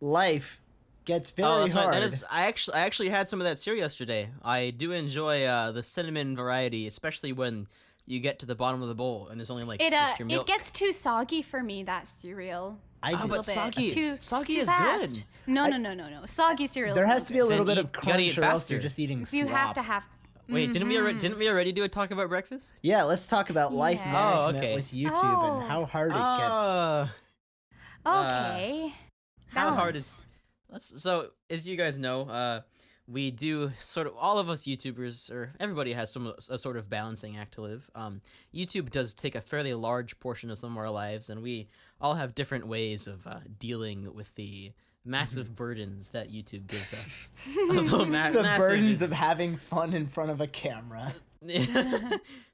life gets very Oh, that's hard. right. That is. I actually had some of that cereal yesterday. I do enjoy the cinnamon variety, especially when you get to the bottom of the bowl and there's only like just your milk. It gets too soggy for me, that cereal. But soggy Too is fast. good. No. Soggy cereal. There has to be a little Then bit of you gotta crunch, eat or else faster. you're just eating slop. You have to have. Wait, didn't we already do a talk about breakfast? Yeah, let's talk about life Yeah. management Oh, okay. with YouTube Oh. and how hard it gets. Okay. How hard Balance. is? So, as you guys know, we do sort of all of us YouTubers, or everybody has a sort of balancing act to live. YouTube does take a fairly large portion of some of our lives, and we all have different ways of dealing with the massive burdens that YouTube gives us. Although The massive burdens is- of having fun in front of a camera.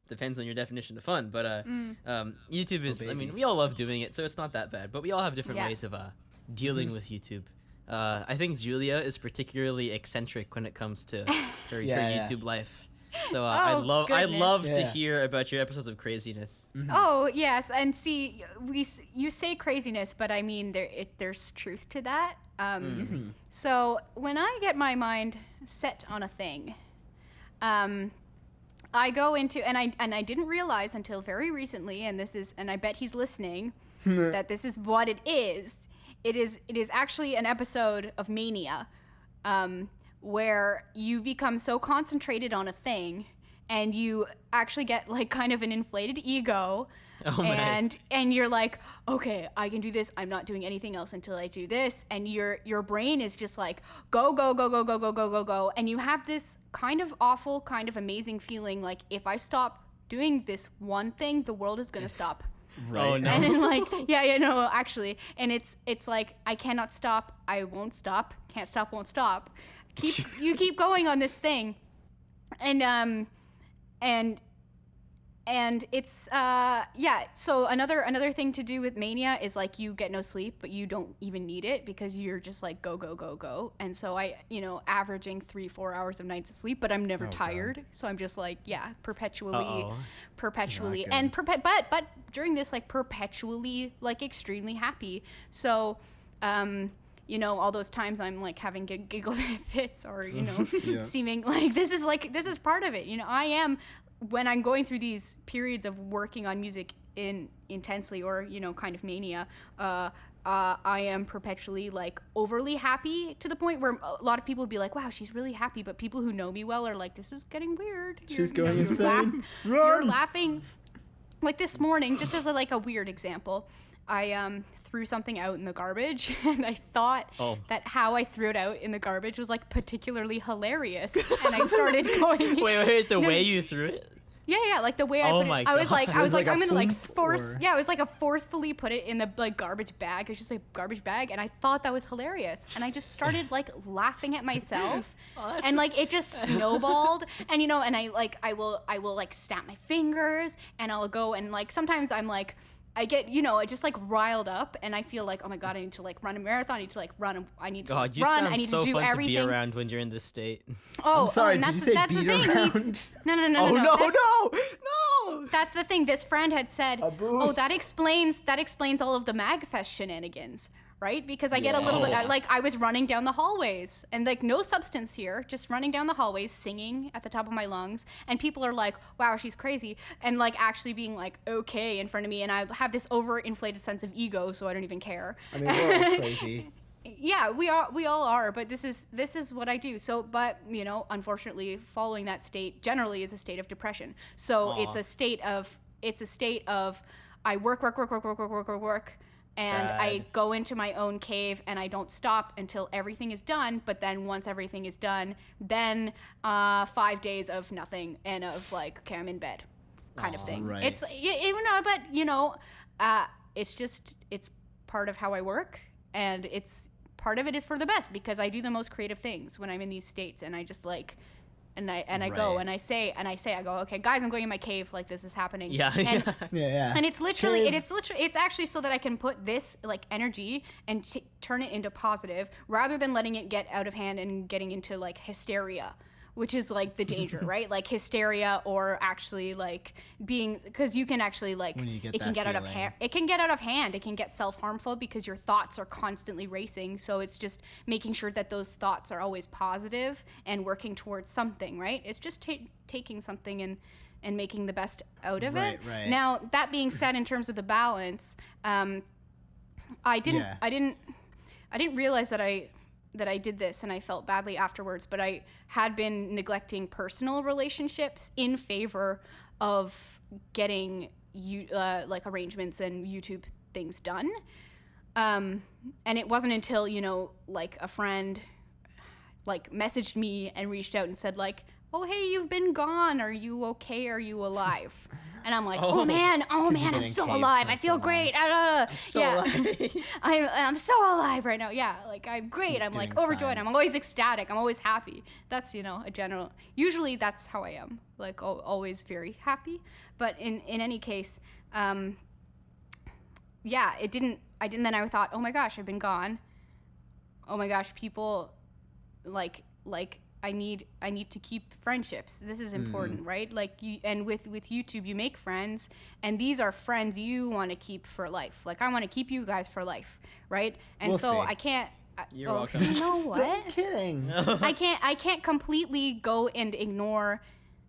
Depends on your definition of fun, but YouTube is. I baby. mean, we all love doing it, so it's not that bad. But we all have different Yeah. ways of dealing with YouTube. I think Julia is particularly eccentric when it comes to her Yeah. YouTube life. So I'd love goodness. to Yeah. hear about your episodes of craziness. Oh yes, and see, you say craziness, but I mean there's truth to that. So when I get my mind set on a thing, I go into and I didn't realize until very recently, and I bet he's listening, that this is what it is. It is actually an episode of Mania, where you become so concentrated on a thing and you actually get like kind of an inflated ego. Oh my. And you're like, okay, I can do this. I'm not doing anything else until I do this. And your brain is just like, go, go, go, go, go, go, go, go, go. And you have this kind of awful, kind of amazing feeling like if I stop doing this one thing, the world is gonna stop. Right. Oh no. And then like, no, actually. And it's like, I cannot stop, I won't stop, can't stop, won't stop. You keep going on this thing. And it's so another thing to do with Mania is like you get no sleep, but you don't even need it because you're just like go, go, go, go. And so I averaging 3-4 hours of nights of sleep, but I'm never tired. So I'm just like perpetually and but during this like perpetually like extremely happy. So all those times I'm like having giggle fits or seeming like this is part of it. I am, when I'm going through these periods of working on music intensely or kind of mania, I am perpetually like overly happy to the point where a lot of people would be like, wow, she's really happy, but people who know me well are like, this is getting weird. She's going you're insane. You're laughing. Like this morning, just as a weird example, I threw something out in the garbage, and I thought that how I threw it out in the garbage was like particularly hilarious, and I started going. Wait, the way you threw it? Yeah, like the way I Oh put my it. I was like, like a I'm gonna like poop force. or- Yeah, it was like a forcefully put it in the like garbage bag. It was just a garbage bag, and I thought that was hilarious, and I just started like laughing at myself, and like it just snowballed, and and I will like snap my fingers, and I'll go and like sometimes I'm like. I get, I just like riled up, and I feel like, oh my god, I need to like run a marathon. I need to like run. I need to God, you run. sound I need so to do fun everything. to be around when you're in this state. Oh, I'm sorry, and did you say that's the beat thing. around? No. Oh, That's- no! That's the thing. This friend had said, A boost. "Oh, that explains all of the MagFest shenanigans, right?" Because I get a little bit like I was running down the hallways and like no substance here, just running down the hallways, singing at the top of my lungs, and people are like, "Wow, she's crazy," and like actually being like okay in front of me, and I have this overinflated sense of ego, so I don't even care. I mean, we're all crazy. Yeah, we all are, but this is what I do. So, but unfortunately, following that state generally is a state of depression. So it's a state of I work, and I Sad. go into my own cave and I don't stop until everything is done. But then once everything is done, then 5 days of nothing and of like, okay, I'm in bed, kind of thing. right. It's it's part of how I work, and it's part of it is for the best because I do the most creative things when I'm in these states, and I just like. And I go Right. and I say I go, okay guys, I'm going in my cave, like this is happening. Yeah. Yeah. And it's literally Cave. it's actually so that I can put this like energy and turn it into positive rather than letting it get out of hand and getting into like hysteria, which is like the danger, right? Like hysteria, or actually like being, because you can actually like, When you get it can that get out of feeling. hand. It can get out of hand. It can get self-harmful because your thoughts are constantly racing. So it's just making sure that those thoughts are always positive and working towards something, right? It's just taking something and making the best out of it. Right. Now, that being said, in terms of the balance, I didn't realize that I did this, and I felt badly afterwards, but I had been neglecting personal relationships in favor of getting like arrangements and YouTube things done. And it wasn't until, like a friend like messaged me and reached out and said like, "Oh, hey, you've been gone. Are you okay? Are you alive?" And I'm like, oh man, I'm getting so caved alive. for I feel so great. So yeah. alive. I'm so alive right now. Yeah, like I'm great. I'm like Doing overjoyed. science. I'm always ecstatic. I'm always happy. That's, a general, usually that's how I am. Like always very happy. But in any case, yeah, I didn't, then I thought, oh my gosh, I've been gone. Oh my gosh, people like I need to keep friendships. This is important, right? Like and with YouTube, you make friends, and these are friends you want to keep for life. Like I want to keep you guys for life, right? And We'll so see. I can't. You're welcome. You know I'm what? kidding. I can't completely go and ignore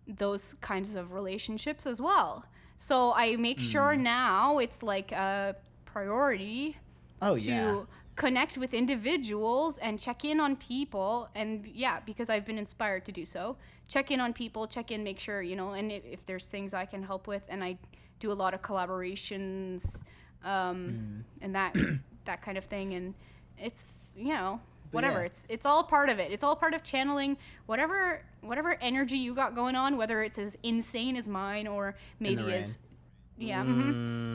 those kinds of relationships as well. So I make sure now it's like a priority Oh to yeah. connect with individuals and check in on people. And yeah, because I've been inspired to do so, check in on people, make sure, and if there's things I can help with. And I do a lot of collaborations and that kind of thing. And it's, whatever. yeah. It's all part of it. It's all part of channeling whatever energy you got going on, whether it's as insane as mine or maybe rain. as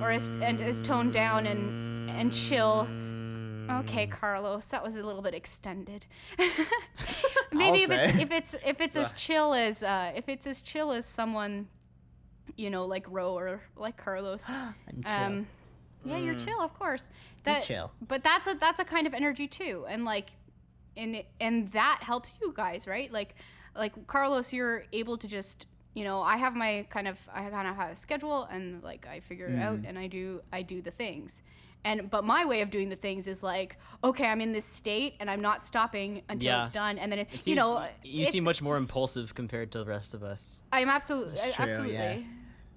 or as toned down and chill. Okay, Carlos, that was a little bit extended. Maybe if it's as chill as someone, like Ro or like Carlos. I'm chill. Yeah, you're chill, of course. chill. But that's a kind of energy too, and like, and that helps you guys, right? Like Carlos, you're able to just, I kind of have a schedule, and like I figure it out, and I do the things. But my way of doing the things is like, okay, I'm in this state and I'm not stopping until it's done. And then you seem much more impulsive compared to the rest of us. I'm absolutely, That's true, absolutely, yeah.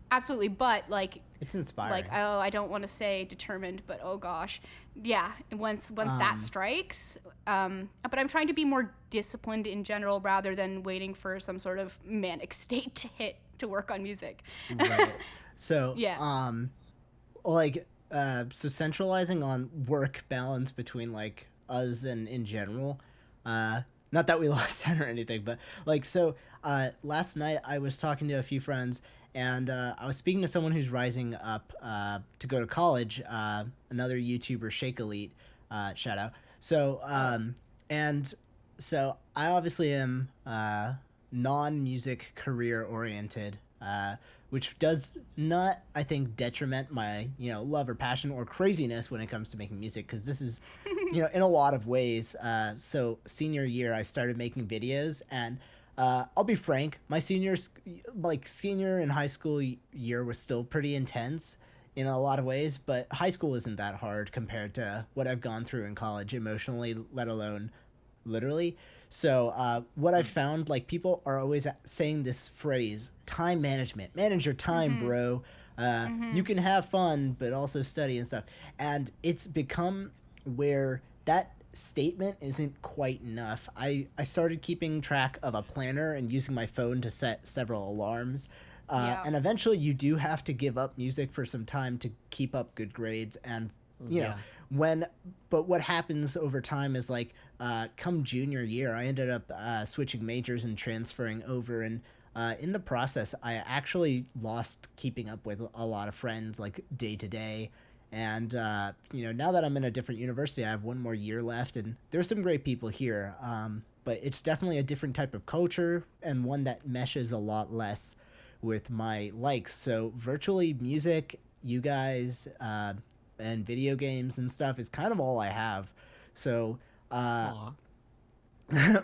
absolutely. But like, It's inspiring. like, oh, I don't want to say determined, but oh gosh, yeah. Once that strikes, but I'm trying to be more disciplined in general rather than waiting for some sort of manic state to hit to work on music. Right. So Yeah. So centralizing on work balance between like us and in general, not that we lost that or anything, but like, so last night I was talking to a few friends, and I was speaking to someone who's rising up to go to college, another YouTuber, Shake Elite, shout out. So and so I obviously am non-music career oriented, which does not, I think, detriment my, love or passion or craziness when it comes to making music, because this is, in a lot of ways. So senior year, I started making videos, and I'll be frank, my senior and high school year was still pretty intense in a lot of ways, but high school isn't that hard compared to what I've gone through in college emotionally, let alone literally. So what I've found, like, people are always saying this phrase, time management. Manage your time, bro. You can have fun, but also study and stuff. And it's become where that statement isn't quite enough. I started keeping track of a planner and using my phone to set several alarms. And eventually you do have to give up music for some time to keep up good grades. And, you know, but what happens over time is, like, come junior year, I ended up switching majors and transferring over, and in the process I actually lost keeping up with a lot of friends, like, day to day. And now that I'm in a different university, I have one more year left, and there's some great people here, but it's definitely a different type of culture, and one that meshes a lot less with my likes. So virtually music, you guys, and video games and stuff is kind of all I have. So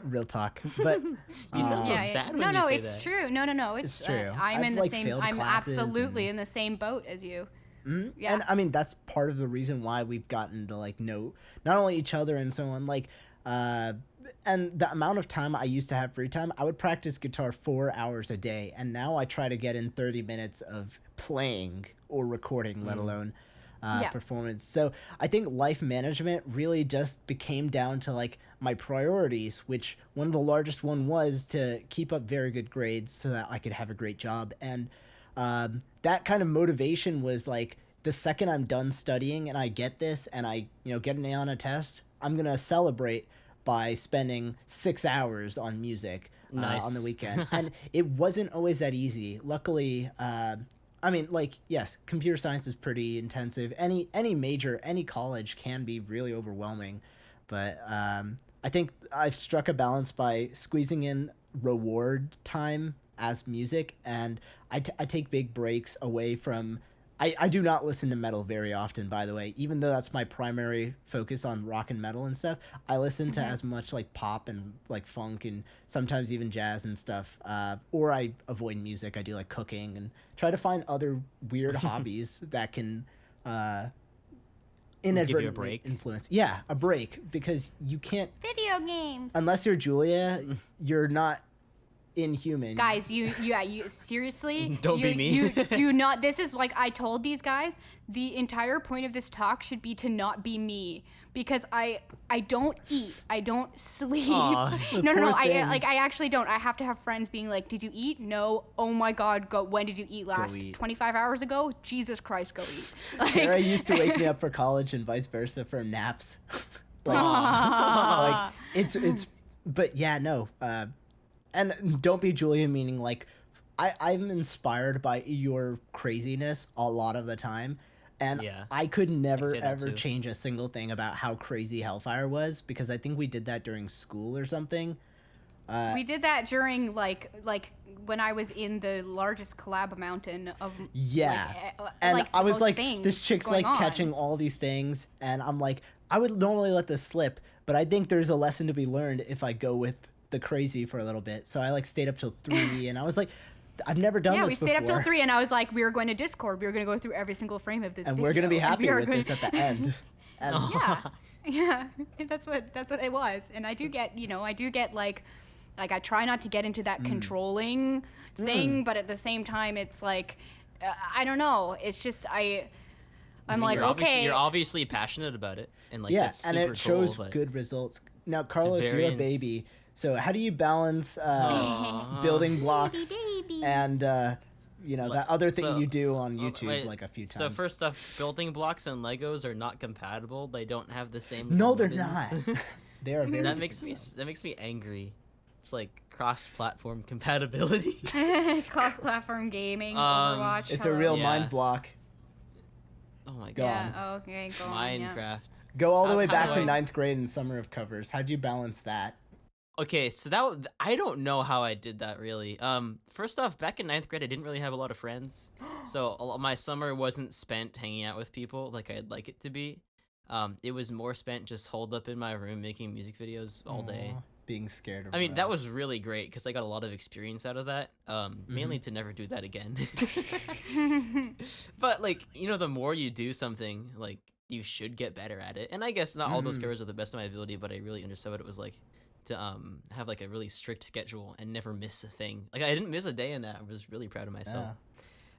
Real talk. But You sound so sad when no, you no, say it's that. true. No, it's it's true. I'm I've, in the like, same. failed I'm classes absolutely and- in the same boat as you. Mhm. Yeah. And I mean, that's part of the reason why we've gotten to like know not only each other and so on, like, and the amount of time I used to have free time, I would practice guitar 4 hours a day, and now I try to get in 30 minutes of playing or recording, let alone Yeah. performance. So I think life management really just became down to like my priorities, which one of the largest one was to keep up very good grades so that I could have a great job. And that kind of motivation was like the second I'm done studying and I get this and I get an A on a test, I'm gonna celebrate by spending 6 hours on music Nice. on the weekend. And it wasn't always that easy. Luckily, I mean, like, yes, computer science is pretty intensive. Any major, any college can be really overwhelming, but I think I've struck a balance by squeezing in reward time as music, and I take big breaks away from. I do not listen to metal very often, by the way, even though that's my primary focus on rock and metal and stuff. I listen to as much like pop and like funk and sometimes even jazz and stuff. Or I avoid music. I do like cooking and try to find other weird hobbies that can inadvertently break. influence. Yeah, a break, because you can't, Video games. unless you're Julia, you're not inhuman. Guys, you seriously Don't you, be me. You do not. This is like I told these guys. The entire point of this talk should be to not be me, because I don't eat, I don't sleep. Aw. No, poor I thing. like I actually don't. I have to have friends being like, "Did you eat? No. Oh my God, go. When did you eat last? eat. 25 hours ago? Jesus Christ, go eat." Like, Tara used to wake me up for college and vice versa for naps. like it's but yeah, no. And don't be Julia, meaning like I'm inspired by your craziness a lot of the time. And Yeah. I could never say that ever too. change a single thing about how crazy Hellfire was, because I think we did that during school or something. we did that during like when I was in the largest collab mountain of Yeah. like, And like, I was most like, things this was chick's going like on. catching all these things, and I'm like, I would normally let this slip, but I think there's a lesson to be learned if I go with the crazy for a little bit. So I like stayed up till 3, and I was like, I've never done Yeah, this we before. stayed up till 3, and I was like, we were going to Discord. We were going to go through every single frame of this and video. we're gonna be and happy we are with going- this at the end. And Yeah, yeah, that's what it was. And I do get, like I try not to get into that controlling thing, but at the same time, it's like, I don't know. It's just I'm like, okay. You're obviously passionate about it, and like yeah, that's and super it shows cool, but good results. Now, Carlos, you're a variance. baby. So how do you balance building blocks Baby. and that other thing so- you do on Oh, YouTube wait, like a few times? So first off, building blocks and Legos are not compatible. They don't have the same. No, they're buttons. not. They are very that makes me angry. It's like cross-platform compatibility. It's cross-platform gaming, Overwatch. It's a real Yeah. mind block. Oh my Go god. on. Yeah. Okay. Go on. Yeah. Minecraft. Go all the How- way how back do to I- ninth grade and Summer of Covers. How'd you balance that? Okay, so I don't know how I did that really. First off, back in ninth grade, I didn't really have a lot of friends, so my summer wasn't spent hanging out with people like I'd like it to be. It was more spent just holed up in my room making music videos all day. Aw, being scared of I mean, that was really great because I got a lot of experience out of that. Mainly to never do that again. But like, the more you do something, like you should get better at it. And I guess not all those covers are the best of my ability, but I really understood what it was like to have like a really strict schedule and never miss a thing. Like I didn't miss a day in that. I was really proud of myself.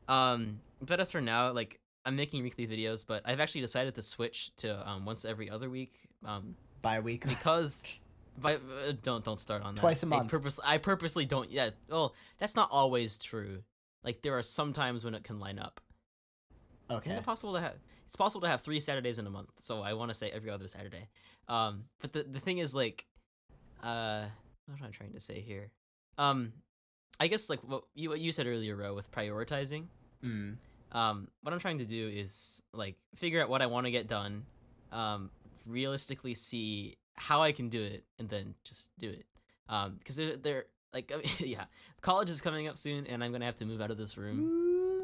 But as for now, like I'm making weekly videos, but I've actually decided to switch to once every other week. bi-weekly. Because don't start on that. Twice a month. I purposely don't. Yeah. Well, that's not always true. Like there are some times when it can line up. Okay. Isn't it possible to have? It's possible to have 3 Saturdays in a month. So I want to say every other Saturday. But the thing is like, what am I trying to say here? I guess like what you said earlier, Ro, with prioritizing. Mm. What I'm trying to do is like figure out what I want to get done, realistically see how I can do it, and then just do it. Because they're like, yeah, college is coming up soon, and I'm gonna have to move out of this room.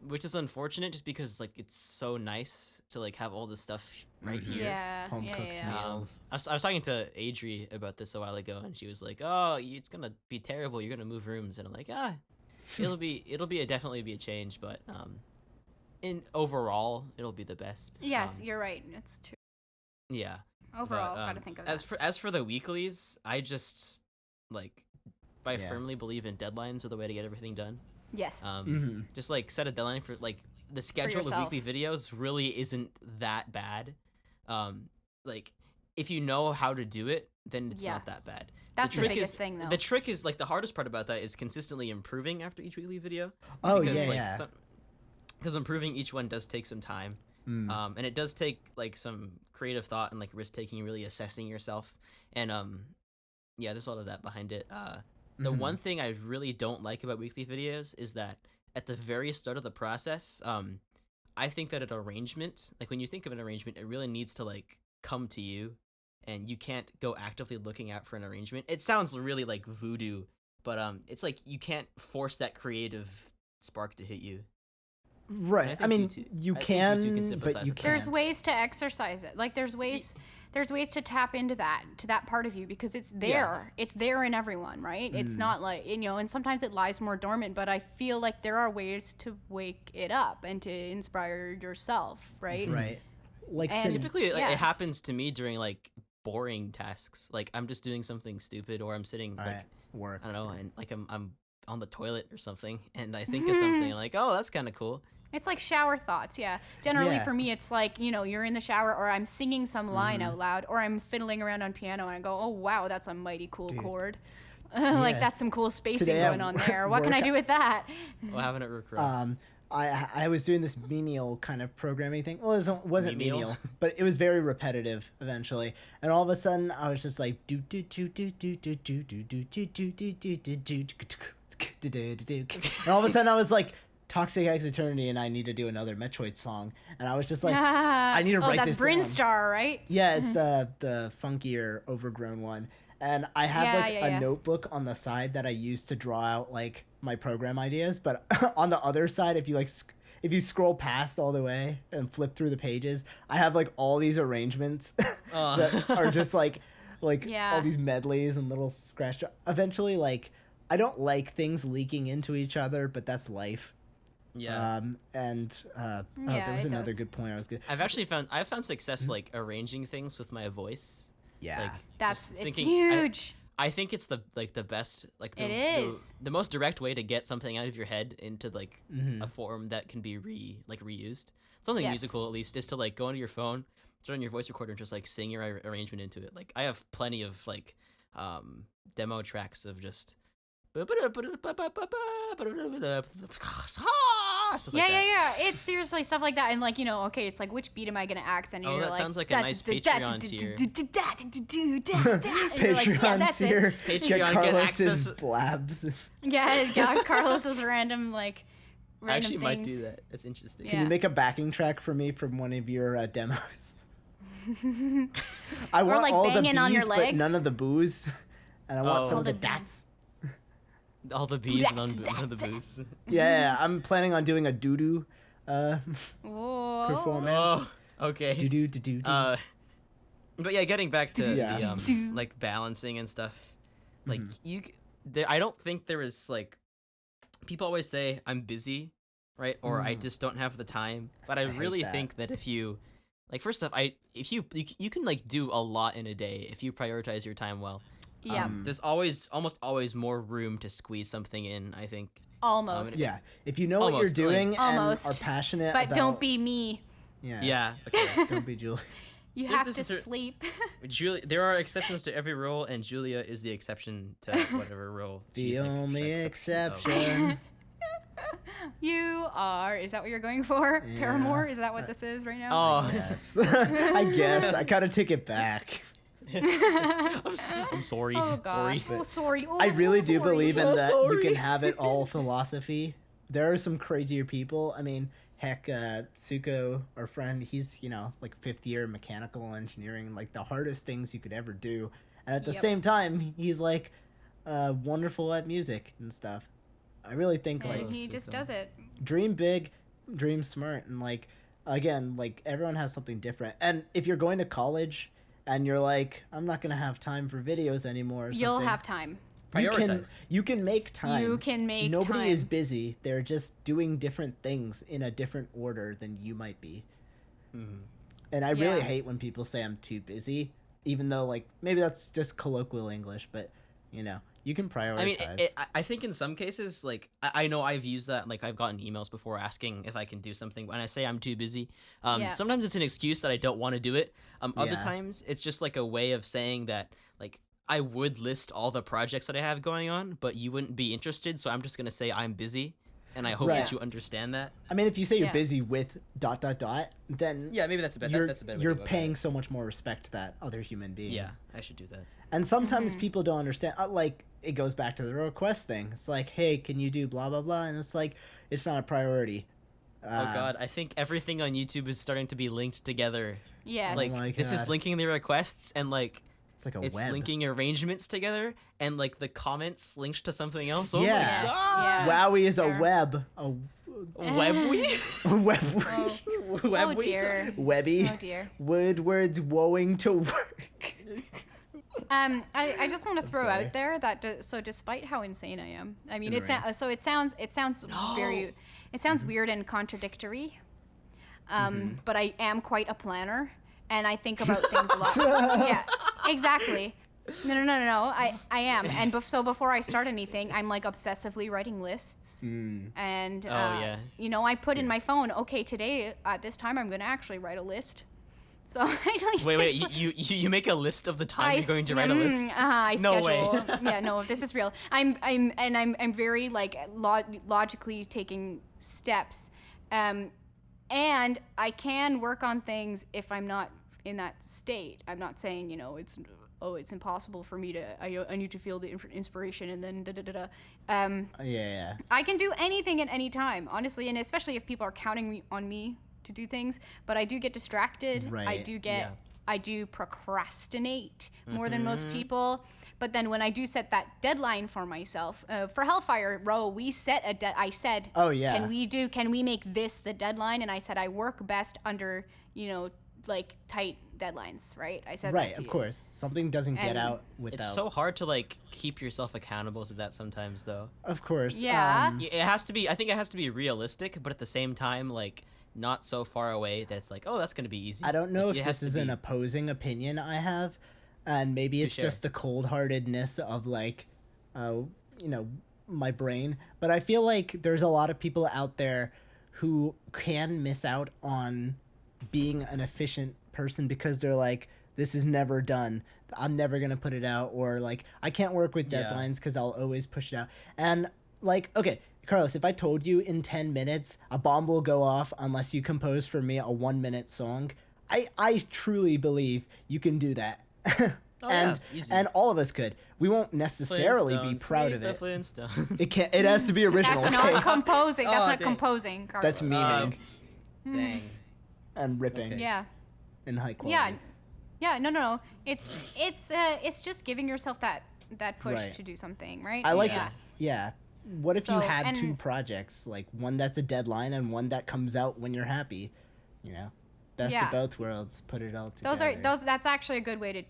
which is unfortunate just because like it's so nice to like have all this stuff right here. Yeah. Home cooked yeah. meals. I was talking to Adri about this a while ago, and she was like, "Oh, it's gonna be terrible. You're gonna move rooms," and I'm like, definitely be a change, but in overall, it'll be the best. Yes, you're right. It's true. Yeah. Overall, But, gotta think of that. as for the weeklies, I just like I Yeah. firmly believe in deadlines are the way to get everything done. Yes. Just like set a deadline for like the schedule of yourself. weekly videos really isn't that bad. Like if you know how to do it, then it's Yeah. not that bad. That's the trick biggest is, thing, though. The trick is like the hardest part about that is consistently improving after each weekly video. Oh, because, yeah, like, yeah. Because improving each one does take some time. And it does take like some creative thought and like risk taking, really assessing yourself. And yeah, there's a lot of that behind it. The one thing I really don't like about weekly videos is that at the very start of the process, I think that an arrangement, like when you think of an arrangement, it really needs to like come to you, and you can't go actively looking out for an arrangement. It sounds really like voodoo, but it's like you can't force that creative spark to hit you. Right. think I mean, YouTube- you I think can, YouTube can sympathize but you with that. can't. There's ways to exercise it. Like there's ways to tap into that part of you, because it's there. It's there in everyone, right? It's not like, and sometimes it lies more dormant, but I feel like there are ways to wake it up and to inspire yourself, right? Right. Like And- Typically, like, Yeah. it happens to me during like boring tasks. Like I'm just doing something stupid, or I'm sitting like Alright, work. I don't know, and like I'm on the toilet or something, and I think of something like, oh, that's kind of cool. It's like shower thoughts, yeah. Generally Yeah. for me, it's like, you're in the shower, or I'm singing some line out loud, or I'm fiddling around on piano and I go, oh, wow, that's a mighty cool chord. Like, Yeah. that's some cool spacing Today going at on there. What can I work, do with that? Well, having it recur. I was doing this menial kind of programming thing. Well, it wasn't Menial? menial, but it was very repetitive eventually. And all of a sudden, I was just like do do do do do do do do do do do do do do do. And all of a sudden, I was like, Toxic X Eternity, and I need to do another Metroid song. And I was just like, I need to write that's this down. Brinstar, right? Yeah, it's the funkier, overgrown one. And I have a notebook on the side that I use to draw out like my program ideas. But on the other side, if you scroll past all the way and flip through the pages, I have like all these arrangements that are just like all these medleys and little scratch. Eventually, like I don't like things leaking into each other, but that's life. Yeah. There was it another does. good point I was good. I've found success like arranging things with my voice. Yeah. Like, That's just it's thinking- huge. I think it's the best, like It is. the most direct way to get something out of your head into like a form that can be reused. Something Yes. musical at least is to like go into your phone, turn on your voice recorder, and just like sing your arrangement into it. Like I have plenty of like demo tracks of just stuff like that. It's seriously stuff like that, and like okay, it's like which beat am I gonna accent? And Oh, you're that like, sounds like a nice Patreon tier. Patreon tier. Patreon, Get get Carlos's access- blabs. Yeah, Carlos's random I random actually things. might do that. That's interesting. Can Yeah. you make a backing track for me from one of your demos? I want like all the banging bees, on your but legs. none of the booze. And I want Oh. some All of the the dats. All the bees and none of the booze. Yeah, I'm planning on doing a doo-doo Whoa. performance. Oh, okay. Doo-doo, doo-doo. But yeah, getting back to Yeah. the like balancing and stuff. Like I don't think there is like people always say I'm busy, right? Or I just don't have the time. But I hate really that. think that if you like first off, if you can like do a lot in a day if you prioritize your time well. Yeah, There's almost always more room to squeeze something in, I think. almost. Yeah, if you know what you're Almost, like- doing and Almost. are passionate But about... don't be me. Yeah. Yeah. Okay. Don't be Julie. You This- have this to is her- sleep. There are exceptions to every rule, and Julia is the exception to whatever rule. The she's an only exception of. exception. You are. Is that what you're going for? Yeah. Paramore? Is that what this is right now? Oh, Yes. I guess. I gotta take it back. I'm sorry. Oh god. Sorry. Oh sorry. Oh, I so really do sorry. believe in So that you sorry. can have it all philosophy. There are some crazier people. I mean, heck, Suko, our friend, he's, like fifth year mechanical engineering, like the hardest things you could ever do. And at the Yep. same time, he's like wonderful at music and stuff. I really think And like he just does it. dream big, dream smart, and like again, like everyone has something different. And if you're going to college and you're like, I'm not gonna have time for videos anymore, or You'll something, have time. Prioritize. you can make time. You can make Nobody time. is busy. They're just doing different things in a different order than you might be. And I really Yeah. hate when people say I'm too busy, even though like maybe that's just colloquial English, but you know, you can prioritize. I mean, I think in some cases, like, I know I've used that. Like, I've gotten emails before asking if I can do something. When I say I'm too busy, Yeah. sometimes it's an excuse that I don't want to do it. Other Yeah. times, it's just like a way of saying that, like, I would list all the projects that I have going on, but you wouldn't be interested. So I'm just gonna say I'm busy, and I hope Right. that you understand that. I mean, if you say you're Yeah. busy with ... then Yeah, maybe that's a better. That's a better. way you're to go about paying it. so much more respect to that other human being. Yeah, I should do that. And sometimes Mm-hmm. people don't understand. Like, it goes back to the request thing. It's like, hey, can you do blah, blah, blah? And it's like, it's not a priority. Oh God, I think everything on YouTube is starting to be linked together. Yes. Like, my this is God. linking the requests and like. It's like a It's web. linking arrangements together and like the comments linked to something else. Oh Yeah. my God. Yeah. Wowie is a Fair. web. A Webweed? web. Oh dear. Webby. Oh dear. Woodward's woeing to work. I just want to throw sorry. out there that so despite how insane I am, I mean, Right. it sounds very, it sounds weird and contradictory. But I am quite a planner, and I think about things a lot. Yeah, exactly. No. I am, and so before I start anything, I'm like obsessively writing lists, and yeah. you know, I put in my phone, okay, today at this time I'm gonna actually write a list. So I like Wait, it's- you make a list of the time you're going to write a list? I No way. schedule. Yeah, no, this is real. I'm very like logically taking steps, and I can work on things if I'm not in that state. I'm not saying, you know, it's impossible for me to. I need to feel the inspiration and then da da da da. Yeah. I can do anything at any time, honestly, and especially if people are counting on me to do things. But I do get distracted. I Right. do get. Yeah. I do procrastinate more than most people. But then when I do set that deadline for myself, for Hellfire Row, we set I said, Oh, yeah. can we make this the deadline? And I said I work best under, you know, like tight deadlines, right? I said that Right, to of you. course. Something doesn't get And out without... It's so hard to like keep yourself accountable to that sometimes though. Of course. Yeah. It has to be, I think it has to be realistic, but at the same time, like, not so far away that's like, oh, that's going to be easy. I don't know Like, if it has this to is an be- opposing opinion I have, and maybe it's share. just the cold-heartedness of like, you know, my brain. But I feel like there's a lot of people out there who can miss out on being an efficient person because they're like, this is never done. I'm never gonna put it out, or like, I can't work with Yeah. deadlines because I'll always push it out. And like, okay, Carlos, if I told you in 10 minutes a bomb will go off unless you compose for me a 1-minute song, I truly believe you can do that. Oh, yeah, and easy. and all of us could. We won't necessarily be Flintstones, proud meet of the it. Flintstones. It has to be original. That's okay? not composing. That's Oh, not dang. composing. Carlos. That's memeing Dang. and ripping Okay. Yeah. in high quality. Yeah. No. It's just giving yourself that push Right. to do something, right? I like yeah. it. Yeah. What if you So, had and- 2 projects, like one that's a deadline and one that comes out when you're happy? You know, best Yeah. of both worlds. Put it all together. That's actually a good way to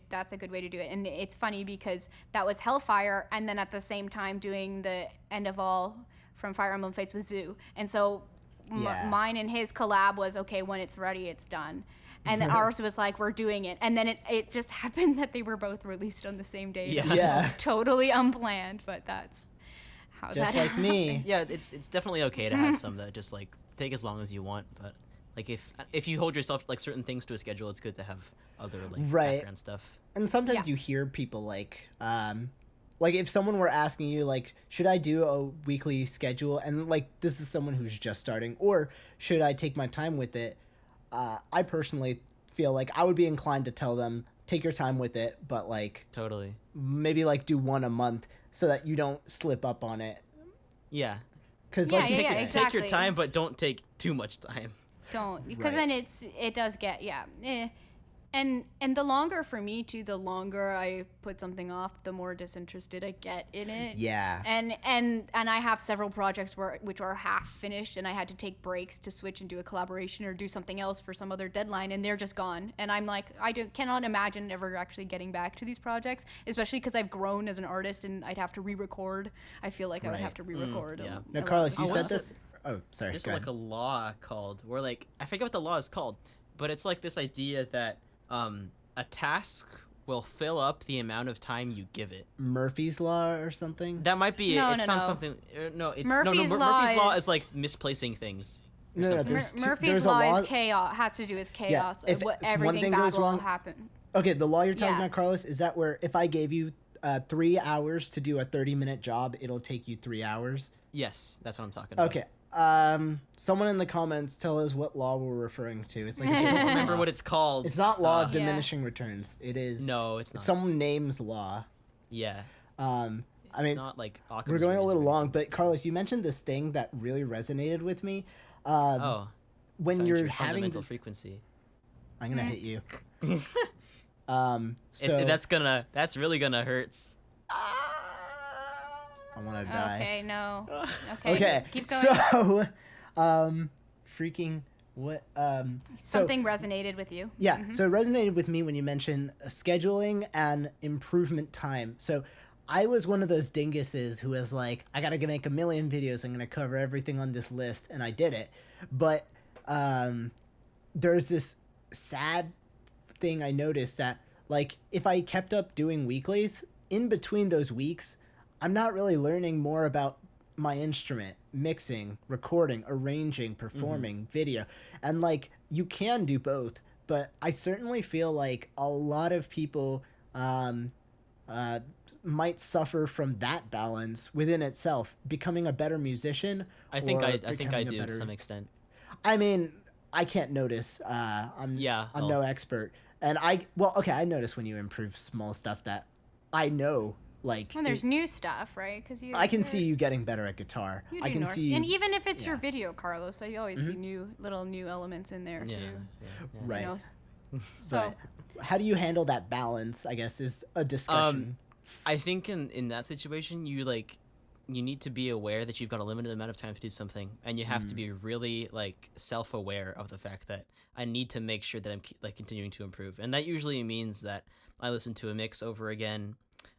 do it. And it's funny because that was Hellfire, and then at the same time doing the End of All from Fire Emblem Fates with Zoo. And so Yeah. mine and his collab was, okay, when it's ready, it's done. And then ours was like, we're doing it. And then it just happened that they were both released on the same day. Yeah. Yeah. Totally unplanned, but that's how Just that like me. Yeah, it's definitely okay to have some that just like take as long as you want, but like if you hold yourself like certain things to a schedule, it's good to have other like Right. background stuff. And sometimes Yeah. you hear people like if someone were asking you like, should I do a weekly schedule? And like, this is someone who's just starting, or should I take my time with it? I personally feel like I would be inclined to tell them, take your time with it, but like Totally. maybe like do one a month so that you don't slip up on it. Yeah. Cause Yeah, like you yeah, said, yeah, Take your exactly. time, but don't take too much time. Don't, because Right. then it does get And the longer for me too, the longer I put something off, the more disinterested I get in it. Yeah. And I have several projects which are half finished, and I had to take breaks to switch and do a collaboration or do something else for some other deadline, and they're just gone. And I'm like, cannot imagine ever actually getting back to these projects, especially because I've grown as an artist and I'd have to re-record. I feel like I would have to re-record. yeah. Now, Carlos, you Oh, said what's this. Oh, sorry. There's Go like ahead. a law called where like I forget what the law is called, but it's like this idea that a task will fill up the amount of time you give it. Murphy's Law or something? That might be No, it. It no, sounds no. something. No, it's Murphy's no. Law Murphy's Law is- is like misplacing things. or No, no, something. there's two- Murphy's there's a law law- is chaos. Has to do with chaos. if What one everything thing bad goes will wrong- happen. Okay, the law you're talking Yeah. about, Carlos, is that where if I gave you 3 hours to do a 30-minute job, it'll take you 3 hours? Yes, that's what I'm talking about. Okay. Someone in the comments tell us what law we're referring to. It's like a I don't business remember law. what it's called. It's not law of Yeah. diminishing returns. It is No, it's not. some name's law. Yeah. I It's mean, not like we're going a little long, but Carlos, you mentioned this thing that really resonated with me. Oh, When found you're your having fundamental this, frequency. I'm gonna hit you. That's really gonna hurt. I want to die. Okay, no. Okay, Okay, keep going. so, freaking what? So Something resonated with you. yeah, so it resonated with me when you mentioned scheduling and improvement time. So I was one of those dinguses who was like, I gotta make a million videos. I'm gonna cover everything on this list, and I did it. But there's this sad thing I noticed that like if I kept up doing weeklies, in between those weeks, I'm not really learning more about my instrument, mixing, recording, arranging, performing, video. And like you can do both, but I certainly feel like a lot of people might suffer from that balance within itself, becoming a better musician. I think or I think I becoming a do to better- some extent. I mean, I can't notice. I'm Yeah, I'm oh. no expert, and I notice when you improve small stuff that I know. Like When there's new stuff, right? Because I can see you getting better at guitar. You I do can North. see you, And even if it's your yeah. video, Carlos, I always see new elements in there Yeah. too. yeah. right. You know? So But how do you handle that balance? I guess is a discussion. I think in that situation, you need to be aware that you've got a limited amount of time to do something, and you have to be really like self-aware of the fact that I need to make sure that I'm like continuing to improve, and that usually means that I listen to a mix over again,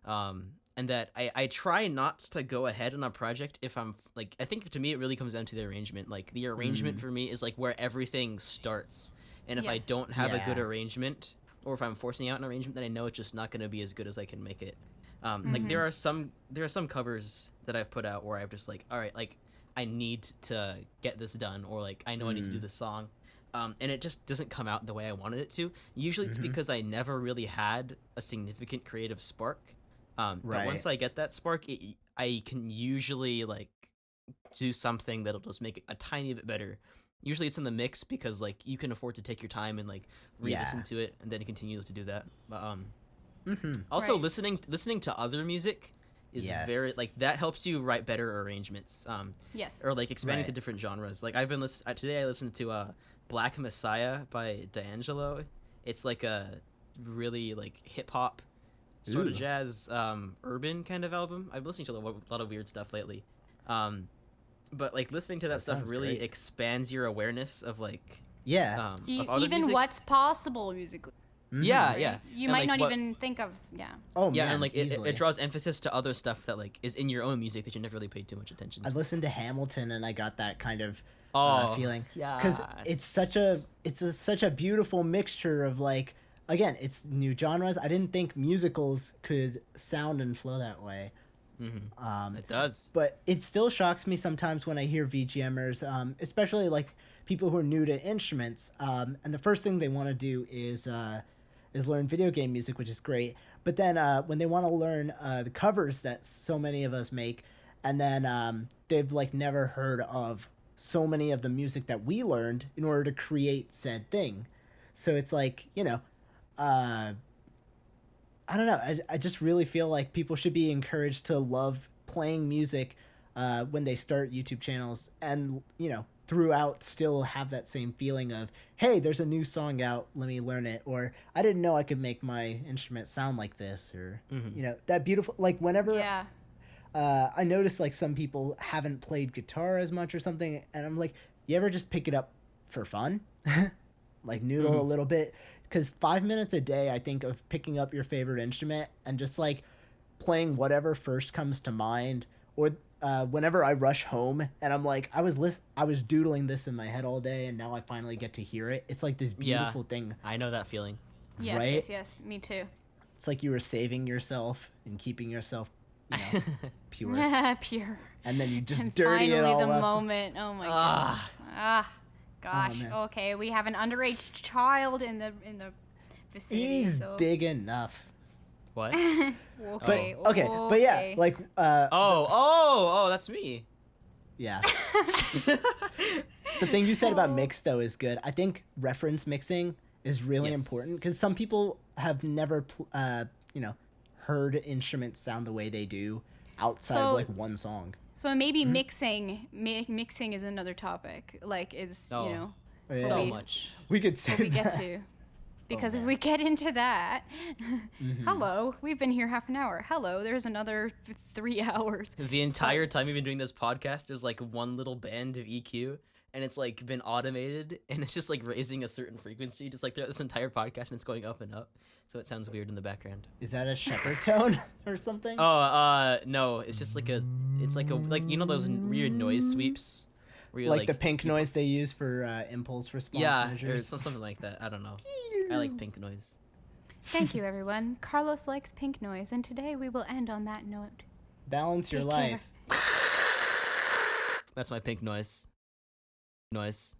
and that I try not to go ahead on a project if I'm like I think to me it really comes down to the arrangement. Like the arrangement for me is like where everything starts, and if I Yes. don't have a good Yeah. arrangement, or if I'm forcing out an arrangement, then I know it's just not going to be as good as I can make it. Like there are some covers that I've put out where I've just like, all right, like I need to get this done, or like I know I need to do this song, and it just doesn't come out the way I wanted it to. Usually it's because I never really had a significant creative spark. But Right. once I get that spark, I can usually like do something that'll just make it a tiny bit better. Usually it's in the mix because like you can afford to take your time and like re-listen Yeah. to it and then continue to do that. But also Right. listening to other music is Yes. very like that helps you write better arrangements. yes. Or like expanding to Right. different genres. Like I've been today I listened to Black Messiah by D'Angelo. It's like a really like hip hop sort Ooh. of jazz urban kind of album. I've listened to a lot of weird stuff lately. But like listening to that stuff sounds really great. expands your awareness of like Yeah. of other Even music. what's possible musically. Yeah, right? yeah. You And, might like, not what- even think of Oh Yeah, man, and like easily. it draws emphasis to other stuff that like is in your own music that you never really paid too much attention I to. listened to Hamilton and I got that kind of Oh, feeling because it's such a such a beautiful mixture of like again it's new genres. I didn't think musicals could sound and flow that way. It does. But it still shocks me sometimes when I hear VGMers, especially like people who are new to instruments, and the first thing they want to do is learn video game music, which is great. But then when they want to learn the covers that so many of us make, and then they've like never heard of so many of the music that we learned in order to create said thing. So it's like, you know, I don't know. I just really feel like people should be encouraged to love playing music when they start YouTube channels and, you know, throughout still have that same feeling of, hey, there's a new song out, let me learn it, or I didn't know I could make my instrument sound like this, or you know, that beautiful, like whenever Yeah. I notice like some people haven't played guitar as much or something, and I'm like, you ever just pick it up for fun? Like noodle a little bit? Because 5 minutes a day, I think, of picking up your favorite instrument and just like playing whatever first comes to mind, or whenever I rush home and I'm like, I was doodling this in my head all day, and now I finally get to hear it. It's like this beautiful thing. I know that feeling. Yes, Right? yes, me too. It's like you were saving yourself and keeping yourself, you know, pure. Pure. And then you just And dirty it finally all the up. moment. Oh my gosh. Gosh. man. Okay, we have an underage child in the vicinity. He's so. big enough. What? Okay. But yeah, like Oh, that's me. yeah. The thing you said about mix though is good. I think reference mixing is really Yes. important, because some people have never you know, heard instruments sound the way they do outside of So- like one song. So maybe mixing is another topic. Like is Oh. you know Yeah. So we- much. We could say what we get that. to. Because if man. we get into that, hello, we've been here half an hour. Hello, there's another 3 hours. The entire time we've been doing this podcast, there's like one little band of EQ, and it's like been automated, and it's just like raising a certain frequency, just like throughout this entire podcast, and it's going up and up, so it sounds weird in the background. Is that a shepherd tone or something? Oh, no, it's just like like you know those weird noise sweeps, where you're like the pink noise they use for impulse response yeah, or measures. something like that. I don't know. I like pink noise. Thank you, everyone. Carlos likes pink noise, and today we will end on that note. Balance your Take care. life. That's my pink noise. Noise.